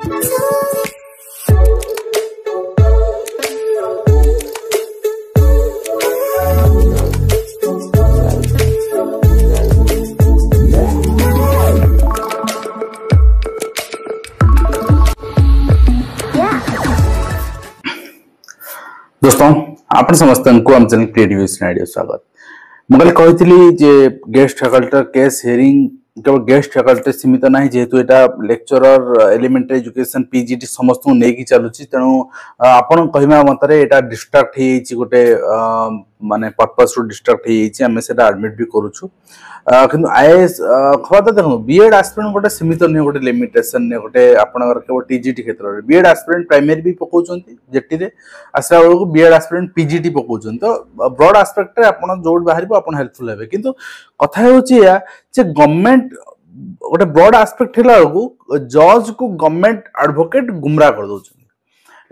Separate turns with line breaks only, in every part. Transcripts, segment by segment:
दोस्तों आपण समस्त को हम चैनल क्रिएटिव आइडिया स्वागत मुझे कही जे गेस्ट फैकल्टी केस हियरिंग केवल गेस्ट फैकल्टी सीमित ना जेहेतु एटा लेक्चरर एलिमेंटरी एजुकेशन पीजीटी समस्त को लेकिन चलुची तेणु आपण कहवा मत डिस्ट्राक्ट गोटे माने पर्पस रु डिस्ट्राक्ट आम से एडमिट भी करूछु किंतु आईएएस खबर तो देखो बीएड एस्पिरेंट गोटे सीमित नहीं गोटे लिमिटेशन नहीं गोटे आपनकर केवल टीजीटी क्षेत्र में बीएड एस्पिरेंट प्राइमरी भी पकाउछंती जेटी रे आसला बेलू बीएड एस्पिरेंट पीजीटी पकाउछंती तो ब्रॉड एस्पेक्ट रे आपण जोड बाहरिबो आपण हेल्पफुल हेबे किंतु कथा होची या जे गवर्नमेंट गोटे ब्रॉड एस्पेक्ट हेला बेलू जज को गवर्नमेंट एडवोकेट गुमराह कर दउछन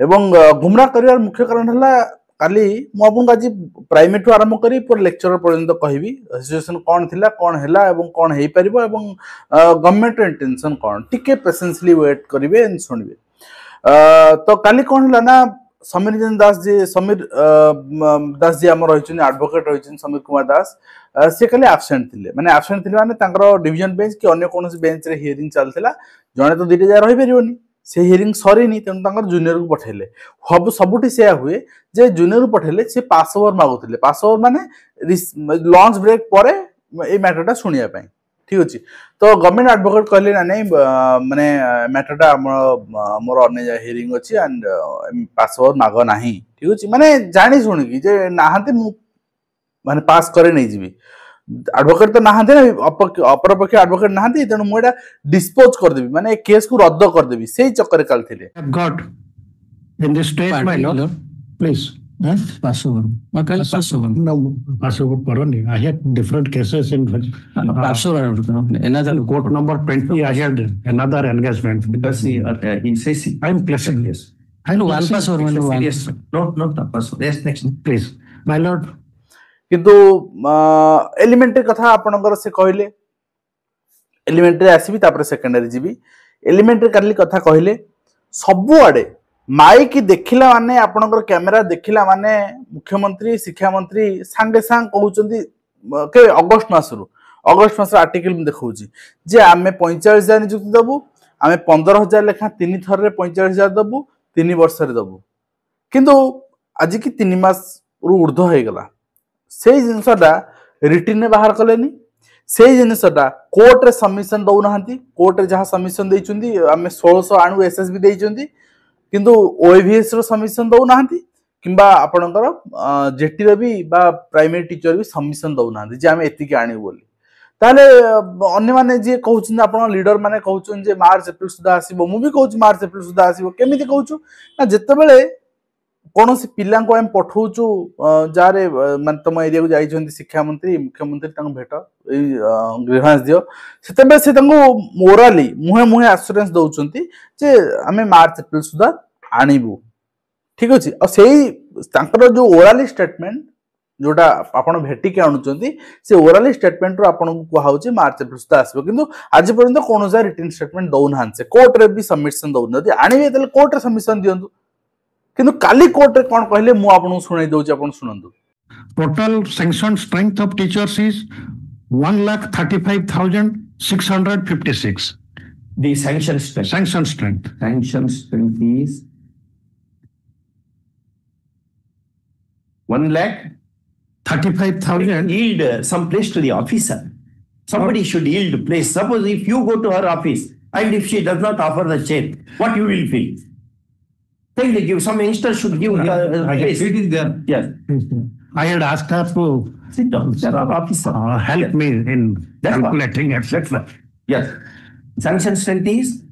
एवं गुमराह करिवार मुख्य कारण हला काली मुझे आज प्राइमेरी ठू आरंभ करी पूरा लेक्चर पर्यंत कहबी सिचुएशन कौन थिला कौन हैला एवं कौन हेई परिबो एवं गवर्नमेंट इंटेंशन कौन टिके पेशेंसली वेट करिवे एंड सुनिबे तो काली कौन हला ना समीर दास जी हमर रहिछन एडवोकेट रहिछन समीर कुमार दास से खाली एब्सेंट थिले माने एब्सेंट थिले माने तांकर डिवीजन बेंच कि अन्य कोनोसी बेंच रे हियरिंग चलथिला जणे तो दुईटा जा रहि परिबोनी से हियरिंग सरीनी तेणु तांकर जूनियर को पठेले सब सबुठी से हुए जे जूनियर को पठेले से पास ओवर मागुथिले पास ओवर माने लंच ब्रेक परे ए मैटरटा सुनिया पई ठीक अछि तो गवर्नमेंट एडवोकेट कहले ना नहीं माने मैटरटा हमर अन्य हियरिंग अछि एंड पास ओवर मागो नाही ठीक अछि माने जानि सुनि कि जे नाहंते माने पास करे नै जिवि एडवोकेट तो नहांते ना अपरपक्ष एडवोकेट नहांते तेणु मुझे डिस्पोज कर देबी माने केस को रद्द कर देबी सेही चक्कर काल थिले got
in this state my Lord please pass over no pass over parani I had different cases in pass over another court number 20 I had another engagement
because he says
I'm placing this
I know one pass over yes not pass over yes next
please my lord
किंतु elementary कथा आपनकर से कहले elementary आसीबी तापर secondary GB elementary काली कथा कहले सबु आडे mic देखिला माने आपनकर कैमरा देखिला माने मुख्यमंत्री शिक्षा मंत्री सांगे सांग कहउचंदी के अगस्त मास आर्टिकल में देखौची जे आमे 45000 नियुक्ति दबु आमे 15000 लेखा 3 थर रे 45000 दबु 3 वर्ष रे दबु किंतु आज की 3 मास रु ऊर्ध्व होई गला से जिनसटा रिटर्न में बाहर कलेनी से जिनसटा कोर्ट रे सबमिशन दउ नहंती कोर्ट रे जहा सबमिशन देइचुंदी आमे 1600 आणु एसएसबी देइचुंदी किंतु ओएवीएस रो सबमिशन दउ नहंती किंबा आपनकर जेटी रे भी बा प्राइमरी टीचर भी सबमिशन दउ नहंती जे आमे एति के आणी बोली ताले अन्य माने जे कहउछन आपन लीडर माने कहउछन जे मार्च अप्रैल सुधा आसीबो मु भी कहउछ मार्च अप्रैल सुधा आसीबो केमिति कहउछु ना जत्ते बेले कौन सी पिला को हम पठाऊचु जारे मान तुम एरिया को जाइछन्ती शिक्षा मंत्री मुख्यमंत्री तंग भेट गृहांस दियो सेतबे से तंगो मोराली मुहे मुहे एश्योरेंस दउछन्ती जे हमें मार्च अप्रैल सुधा आनिबु ठीक अछि और सेही तांकर जो ओराली स्टेटमेंट जोटा आपण भेटी के आनुचन्ती से ओराली स्टेटमेंट रो आपण को कहउछि मार्च अप्रैल सुधा आसीबो किंतु आज पर्यंत कोन जा रिटन स्टेटमेंट दउ नहांसे कोर्ट रे भी सबमिशन दउ नदी आनिबे तले कोर्ट रे सबमिशन दियंतु किंतु काली कोर्ट रे कोन कहले मु आपन सुनाई दउछि आपन सुनंदु
total sanctioned strength of teachers is 1,35,656
the sanction strength is
1,35,000
yield some place to the officer somebody should yield place suppose if you go to her office and if she does not offer the check what you will feel think they give some youngster should give place.
It is there.
Yes.
I had asked her to
sit down. There are officers.
Help me in calculating, etc.
Yes. Sanction strength is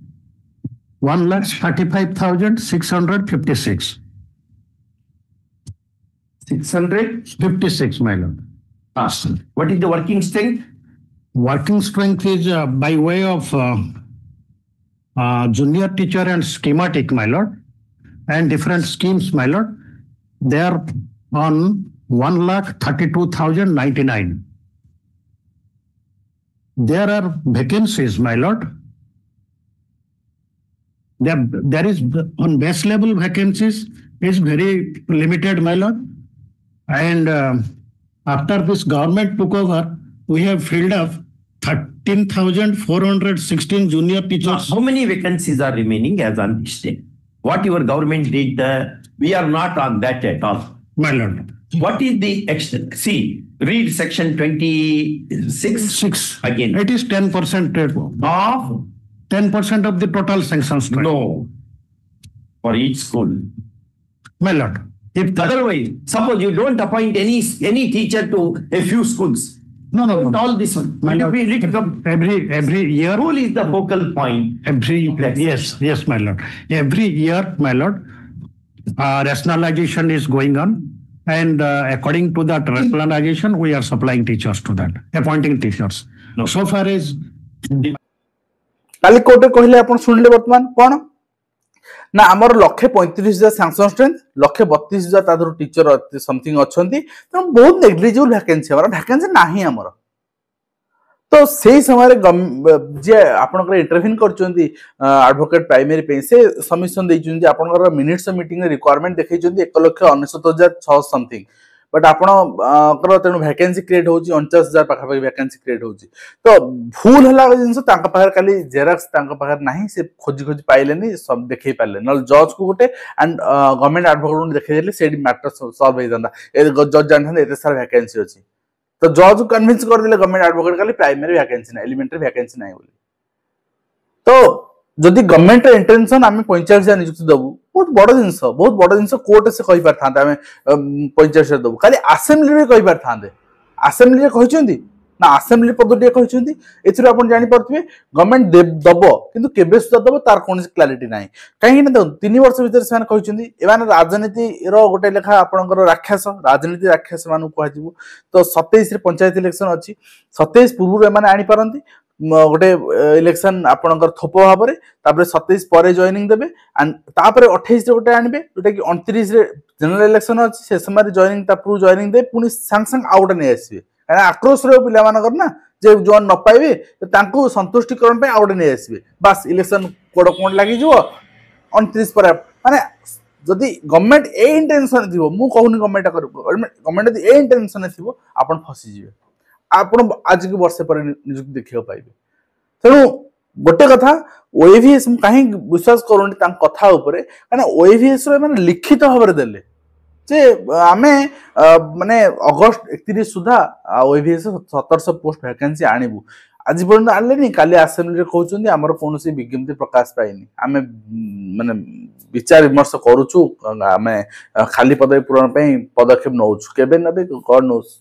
1,35,656.
656,
my lord.
What is the working strength?
Working strength is by way of junior teacher and schematic, my lord. And different schemes, my lord, they are on 1,32,099. There are vacancies, my lord. there is on base level vacancies is very limited, my lord. And after this government took over, we have filled up 13,416 junior teachers.
How many vacancies are remaining as on this day? What your government did, we are not on that at all.
My lord.
What is the extent? See, read section 26 again.
It is 10%
Of
10% of the total sanctions.
no for each school.
My lord. If
Otherwise, suppose you don't appoint any teacher to a few schools.
no.
All this one.
My lord,
Will it come?
every year.
School is the focal point.
Yes, my lord. Every year, my lord, rationalization is going on. And according to that rationalization, we are supplying teachers to that, appointing teachers.
No.
So far as
काली कोर्टे कहले आपण सुनले वर्तमान कोन ना हमर 135,000 sanction strength 132,000 तादर teacher something अछंती त बहुत negligible vacancy हमर vacancy नाही हमर तो सेही समय जे आपनकर इंटरव्यू करचंती एडवोकेट प्राइमरी पे से सबमिशन दैचंती आपनकर मिनिट्स मीटिंग रिक्वायरमेंट देखैचंती 1,69,600 समथिंग बट आपणकर तेणु वैकेंसी क्रिएट होची 49,000 पाखा वैकेंसी क्रिएट होची तो भूल हला जिंस तांका पाखर खाली जेरक्स तांका पाखर नाही से खोजी पाइलेनी सब देखै पाले न जज को गोटे एंड गवर्नमेंट एडवोकेट देखै देले सेडी मैटर सॉल्व হৈ जांदा ए जज जानथन एते सारा वैकेंसी होची तो जज कन्विंस कर दिले गवर्नमेंट एडवोकेट खाली प्राइमरी वैकेंसी ना एलिमेंटरी वैकेंसी नाही बोली तो जदि गवर्नमेंट इंटेंशन आमे 45,000 नियुक्ति दबु बहुत बड़ जिंस कोर्ट से कहि पार थांते आमे 45,000 दबु खाली असेंबली रे कहि पार थांते असेंबली रे कहिचंदी ना असेंबली पद्धति कहिचंदी एथिरो आपण जानि परथिबे गवर्नमेंट दबो किंतु केबे सुदा दबो तार कोनसी क्लैरिटी नाही काहे ना 3 वर्ष भीतर सान कहिचंदी एमान राजनीति रो गोटे लेखा आपनकर राक्षस राजनीति राक्षस मानु कहजिबो तो 27 रे पंचायत इलेक्शन अछि 27 पूर्व रे माने आनी पारंती गोटे इलेक्शन आपनकर थोप भाबरे तापर 27 परे जॉइनिंग देबे एंड तापर 28 रे गोटे आनिबे जोटा कि 29 रे जनरल इलेक्शन अछि से समय जॉइनिंग तापर जॉइनिंग दे पुनी संग संग आउट नै आसीबे कारण आक्रोश रे पिला मानकर ना जे जोन न पाइबे तांको संतुष्टिकरण पे आउट नै आसीबे बस इलेक्शन कोड कोड लागि जिवो 29 पर माने जदि गवर्नमेंट ए इंटेंशन दिवो मु कहूनी गवर्नमेंट ए इंटेंशन थिवो आपण फसी जिवे आपण आज के वर्ष पर नियुक्ति देखियो पाइबे तेणु गोटे कथा ओएवीएस कहीं विश्वास करूनी तां कथा ऊपर कारण ओएवीएस रे माने लिखित भाव देले जे आमे माने अगस्त 31 सुधा ओएवीएस 1700 पोस्ट वैकेंसी आनिबु आज पर्यंत आले नि काली असेंबली रे कहउचंदी हमर कोनोसी विज्ञप्ति प्रकाश पाइनी आमे माने विचार विमर्श करूछु आमे खाली पदवी पूरण पे पदक्षेप नउछु केबे नबे कोन नउछु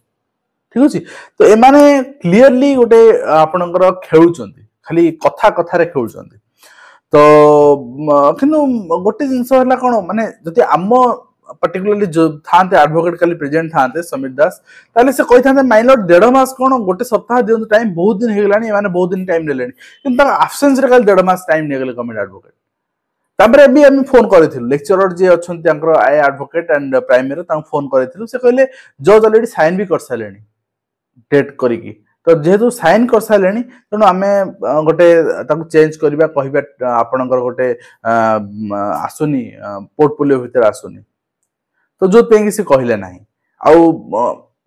ठीक अछि तो ए माने क्लियरली गोटे आपनकर खेलुचंदी खाली कथा कथा रे खेलुचंदी तो किनु गोटे जिंस हला कोन माने जति आम पर्टिकुलरली जो थांते एडवोकेट खाली प्रेजेंट थांते समीर दास ताले से कहि थांते माइलर 1.5 मास कोन गोटे सप्ताह दियन टाइम बहुत दिन हे गलानी माने बहुत दिन टाइम लेलेनी किंतु एब्सेंस रे खाली 1.5 मास टाइम ने गेले गवर्नमेंट एडवोकेट ताबरे भी हम फोन करथिलु लेक्चरर जे अछंती अंकर आई एडवोकेट एंड प्राइमरी ता फोन करथिलु से कहले जज ऑलरेडी साइन भी कर सालेनी डेट करिकी तो जेहेतु साइन कर सालेनी तेणु आमे गोटे ताकू चेंज करबा कहबा आपनकर गोटे आसुनी पोर्टफोलियो भीतर आसुनी तो जो पेंगी से कहले नाही आउ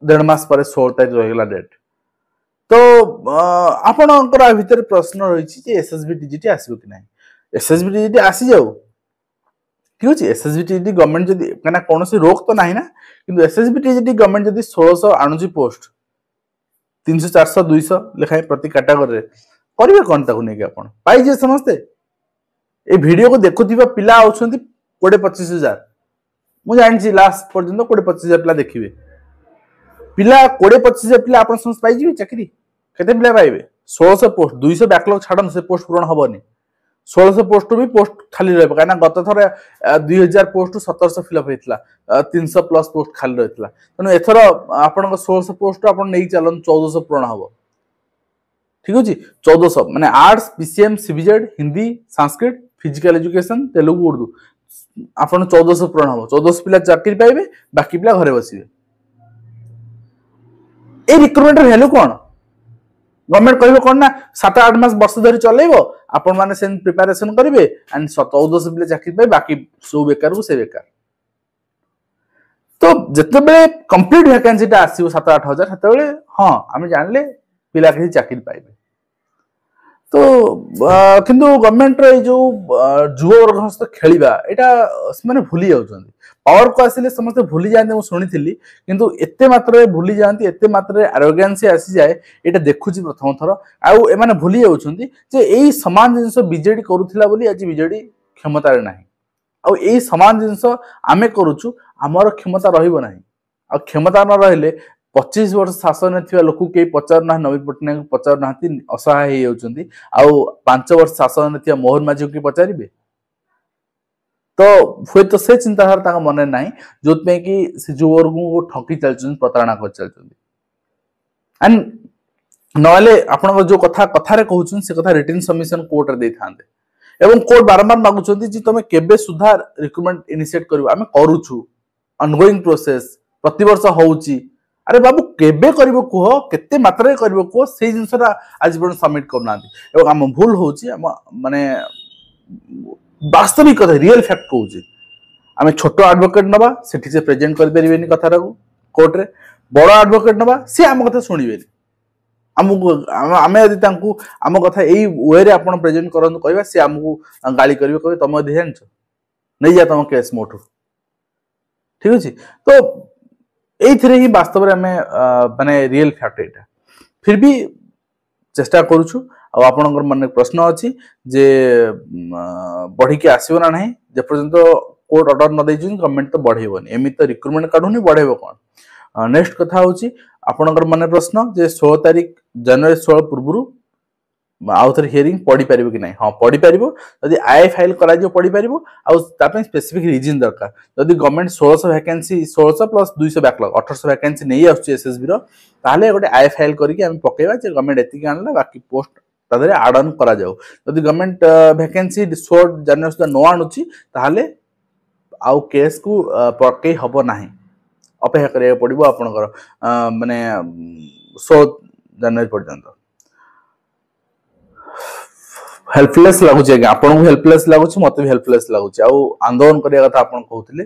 1.5 मास पर 16 तारिख रहिला डेट तो आपनकर भीतर प्रश्न रहिछि जे एसएसबी टीजीटी आसीबो कि नाही एसएसबी टीजीटी आसी जाऊ ठीक अछि एसएसबी टीजीटी गवर्नमेंट जदी कना कोनोसी रोक तो नाही ना किंतु एसएसबी टीजीटी गवर्नमेंट जदी 1600 आणुजी पोस्ट 300 400 200 लिखाए प्रति कैटेगरी रे करिवे कोन ताकू नै के आपण पाई जे समझते ए वीडियो को देखुथिबा पिला आउछंती 20-25,000 मु जानि छी लास्ट पर्यंत 20-25,000 पिला देखिबे पिला 20-25,000 पिला आपण समझ पाई जिवे चाकरी केते पिला पाइबे 1600 पोस्ट 200 बैकलॉग छाडन से पोस्ट पूर्ण हबनी 1600 पोस्ट भी पोस्ट खाली रहबे काना गत थरे 2000 पोस्ट 1700 फिलअप हेतला 300 प्लस पोस्ट खाली रहतला तनो एथरो आपन 1600 पोस्ट आपन नै चलन 1400 पूर्ण हबो ठीक अछि 1400 माने arts PCM CBZ Hindi Sanskrit physical education Telugu Urdu आपन 1400 पूर्ण हबो 1400 पिला चाकरी पाइबे बाकी पिला घरे बसिबे ए रिक्रूटमेंट वैल्यू कोन गवर्नमेंट कहबो कोन ना 7-8 मास वर्ष धरि चलेबो आपण माने सेन प्रिपरेशन करिवे एंड 1400 पिले चाकरी पे बाकी सो बेकार को से बेकार तो जतबे कंप्लीट वैकेंसी ता आसीबो 7-8 हजार सेतबे हां आमे जानले पिला के चाकरी पाइबे तो किंतु गवर्नमेंट रे जो जुव वर्ग सहित खेलिबा एटा माने भूली जाउछन पावर को आसिले समस्त भूली जाते मु सुनिथिली किंतु एते मात्रा भूली जाती एते मात्रा आरोगेंसी आसी जाए एटा देखुची प्रथम थर आउ ए माने भूली जाउछन जे एई समान जिंस बीजेडी करूथिला बोली आज बीजेडी क्षमता रे नाही आउ एई समान जिंस आमे करूछु हमर क्षमता रहिबो नाही आ क्षमता न रहले 25 वर्ष शासन थिबा लोक के पचार ना नवीन पटनायक पचार नाती असहाय हे जाउछन्ती आउ 5 वर्ष शासन थिबा मोहन माझी के पचारिबे तो हुए तो से चिंताधारा ताका मने नाही जोत में कि से जो वर्ग को ठकी चलछन प्रतारणा कर चलछन एंड नले आपण जो कथा रे कहउछन से कथा रिटन सबमिशन कोर्ट रे देथांते एवं कोर्ट बारंबार मागुछन्ती जे तमे केबे सुधार रिक्रूटमेंट इनिशिएट करबो आमे करूछु ऑनगोइंग प्रोसेस प्रति वर्ष होउची अरे बाबू केबे करबो कुह केते मात्रा रे करबो कुह से जिंसरा आज पण सबमिट करनांती एवं हम भूल होउची हम माने वास्तविक कथा रियल फैक्ट कहूँ आम छोट एडवोकेट नवा सेठी से प्रेजेंट कर परिबेनी कथा कोर्ट रे बड़ एडवोकेट नवा सी आम कथा सुनिबेनी आमको आमे यदि तांकू आम कथा एई वे रे आपण प्रेजेंट करन कहबा सी आमको गाली करबे कहबे तम दे जानछ नै जा तम केस मोठू ठीक अछि तो एइथिरे ही वास्तव रे हमें माने रियल फैक्ट एटा फिर भी चेष्टा करूछु आ आपनकर मन प्रश्न अछि जे बढ़ी के आसीबो ना नाही जे पर्यंत कोर्ट ऑर्डर न दै छिन गवर्नमेंट तो बढ़ेबोनी एमि तो रिक्रूटमेंट काढुनी बढ़ेबो कोन नेक्स्ट कथा होछि आपनकर मन प्रश्न जे 16 तारिख जनवरी 16 पूर्वरु आउथर हियरिंग पढ़ी पारिबो कि नाही हां पढ़ी पारिबो यदि आईए फाइल करा जो पढ़ी पारिबो आ तापे स्पेसिफिक रीजन दरकार यदि government 1600 vacancy 1600 plus 200 backlog 1800 vacancy नै आछी एसएसबी रो ताले गोटे आईए फाइल करिके हम पकेबा जे गवर्नमेंट एति आनला बाकी पोस्ट तादरे एड ऑन करा जाऊ यदि गवर्नमेंट वैकेंसी 16 जनवरी सुधा न आणुची ताले आउ केस को पके हबो नाही अपेक्षा करिया पड़िबो आपनकर माने 16 जनवरी पर्यंत हेल्पलेस लागुची आगे आपन को हेल्पलेस लागुची मते भी हेल्पलेस लागुची आ आंदोलन करिया कथा आपन कहउथिले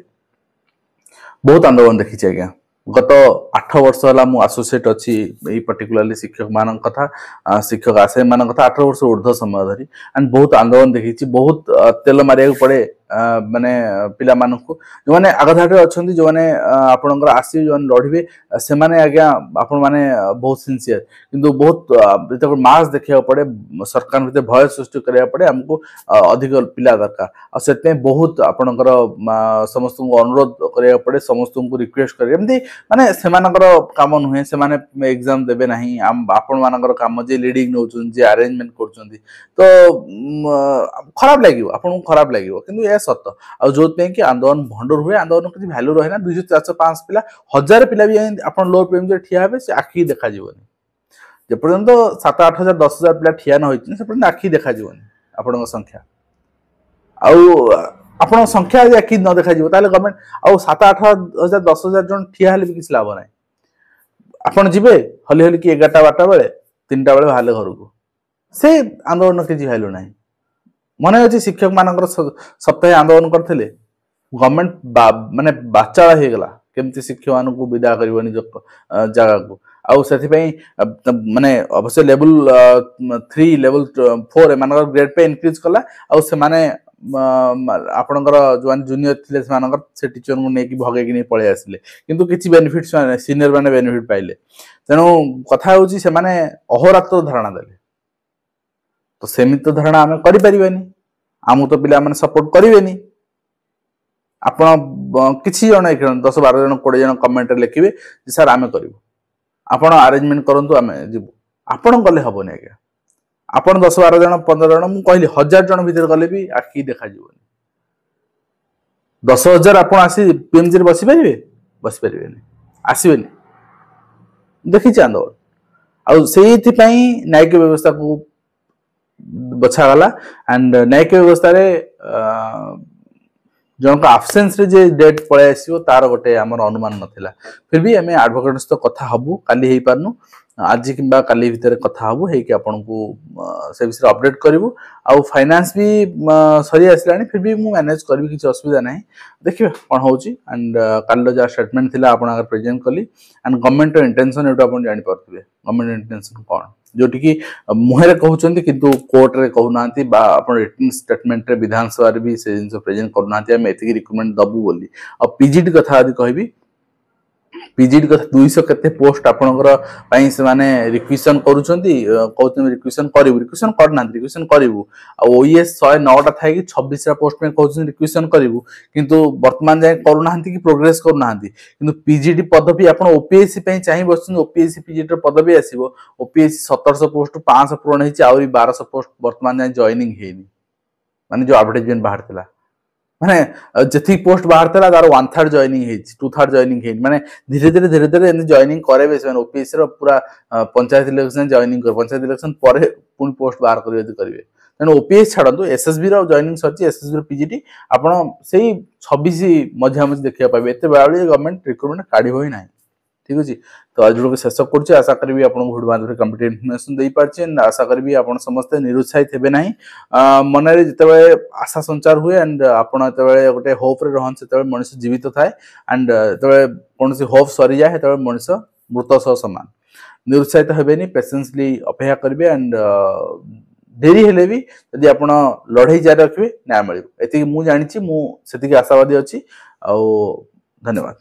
बहुत आंदोलन देखिछि आगे गत 8 वर्ष होला मु एसोसिएट अछि ए पर्टिकुलरली शिक्षक मान कथा शिक्षक आसे मान कथा 8 वर्ष ऊर्ध्व समय धरी एंड बहुत आंदोलन देखिछि बहुत तेल मारिया पड़े माने पिला मान को जो माने आगधाटे अछंती जो माने आपनकर आसी जो लढिबे से माने आज्ञा आपन माने बहुत सिंसियर किंतु बहुत जब मास देखिया पड़े सरकार भीतर भय सृष्टि करिया पड़े हमको अधिक पिला दरकार आ सेते बहुत आपनकर समस्त को अनुरोध करिया पड़े समस्त को रिक्वेस्ट करिया एमती माने सेमानकर काम नुहे से माने एग्जाम देबे नाही आपण मानकर काम जे लीडिंग नउचुन जे अरेंजमेंट करचुंदी तो खराब लागियो आपण को खराब लागियो किंतु ए सत्य आ जोत पे कि आंदोलन भंडर हुए आंदोलन किछि वैल्यू रहे ना 200 400 5 पिला 1000 पिला भी आपण लोअर प्रेम ठिया हेबे से आखी देखा जीवनी जे पर्यंत 7 8000 10000 पिला ठिया न होइछि से पर्यंत आखी देखा जीवनी आपण संख्या आ आपण संख्या जे आखी न देखा जीव ताले गवर्नमेंट आ 7 8000 10000 जन ठिया हेले भी किछ लाभ नै आपण जिबे हली हली कि 11टा 12टा बेले 3टा बेले भाले घर को से आंदोलन के जी वैल्यू नै मन अच्छे शिक्षक मानकर सप्ताह आंदोलन करते गवर्नमेंट माने बाचाला हो गला केमती शिक्षक मान को विदा कर निज जगह को आउ से माने अवश्य लेवल 3 लेवल 4 मान ग्रेड पे इनक्रीज कला आउ से माने आपनकर जो जूनियर थिले से टीचर को नेकी भगे कि पळे आसिले किंतु किछि बेनिफिट सीनियर माने बेनिफिट पाइले तेनु कथा होची से माने अहोरात्र धारणा देले तो सेमित धारणा आम करें आम तो पिला माने सपोर्ट करें आपण किसी जन 10 12 जन 20 जन कमेंट लिखिए सर आम करूँ आपण अरेंजमेंट करूँ आम जीव आपण गले हेनी आज्ञा आपण 10 12 जन 15 जन मुझे कहली 1000 जन भीतर गले भी आखि देखा 10,000 आप पीएमजी बसी पारे आसबे देखी आंदोलन आईपाई न्यायिक व्यवस्था को बछागला एंड न्यायिक व्यवस्था रे जन आब्सेंस रे जे डेट पळे आसीबो तार गोटे हमर अनुमान नथिला फिर भी हमें एडवोकेट तो कथा हबु काली हेई पारनु आज किंबा काली भितर कथा हबो हे कि आपन को से विषय अपडेट करिवु आ फाइनेंस भी सरी आसलानी फिर भी मु मैनेज करबी किछ असुविधा नाही देखिबा कोन होची एंड काल जा स्टेटमेंट थिला आपन अगर प्रेजेंट कली एंड गवर्नमेंट इंटेंशन एटा आपन जानि परथिबे गवर्नमेंट इंटेंशन कोन जोटी की मुहरे कहउचंती किंतु कोर्ट रे कहू नांती बा आपन रिटन स्टेटमेंट रे विधानसभा रे भी से जिंस प्रेजेंट करू नांती हम एतिकी रिक्रूटमेंट दबु बोली आ पीजीडी कथा आदि कहबी पीजीडी कथा 200 केते पोस्ट आपनकर पई से माने रिक्वेशन करूछंती कहउछन रिक्वेशन करिवु रिक्वेशन करना रिक्वेशन करिवु आ ओएस 109 टा थाई कि 26 टा पोस्ट में कहउछन रिक्वेशन करिवु किंतु वर्तमान जाय करू नाहंती कि प्रोग्रेस करू नाहंती किंतु पीजीडी पदवी आपन ओपीएससी पई चाहि बसन ओपीएससी पीजीडी पदवी आसीबो ओपीएससी 1700 पोस्ट 500 पूर्ण हेची आउरी 1200 पोस्ट वर्तमान जाय जॉइनिंग हेनी माने जो एडवर्टाइजमेंट बाहर थिला माने जथि पोस्ट बाहर थला तार 1/3 जॉइनिंग हेछि 2/3 जॉइनिंग हेछि माने धीरे धीरे एने जॉइनिंग करेबे से ओपीएससी रो पूरा पंचायत इलेक्शन जॉइनिंग कर पंचायत इलेक्शन परे पुन पोस्ट बाहर करिवे यदि करिवे तेन ओपीएस छाडंतु एसएसबी रो जॉइनिंग सच्ची एसएसबी रो पीजीटी आपण सेही 26 मध्य मध्य देखिया पाबे एते बाळी गवर्नमेंट रिक्रूटमेंट काढी होई नाही ठीक अछि तो आज लोग शेष करछि आशा करबी आपण वीडियो माध्यम कंप्लीट इन्फॉर्मेशन देई पारछि आशा करबी आपण समस्त निरुत्साहित हेबे नाही मनरे जतबे आशा संचार हुए एंड आपण तबे गोटे होप रे रहन तबे मनुष्य जीवित थाए एंड तबे कोनसी होप सरी जाय तबे मनुष्य मृत सह समान निरुत्साहित हेबेनी पेशेंसली अपेक्षा करबे एंड देरी हेले भी यदि आपण लढाई जारी रखबे न्याय मिलिबो एति मु जानिछि मु सेति आशावादी अछि आ धन्यवाद।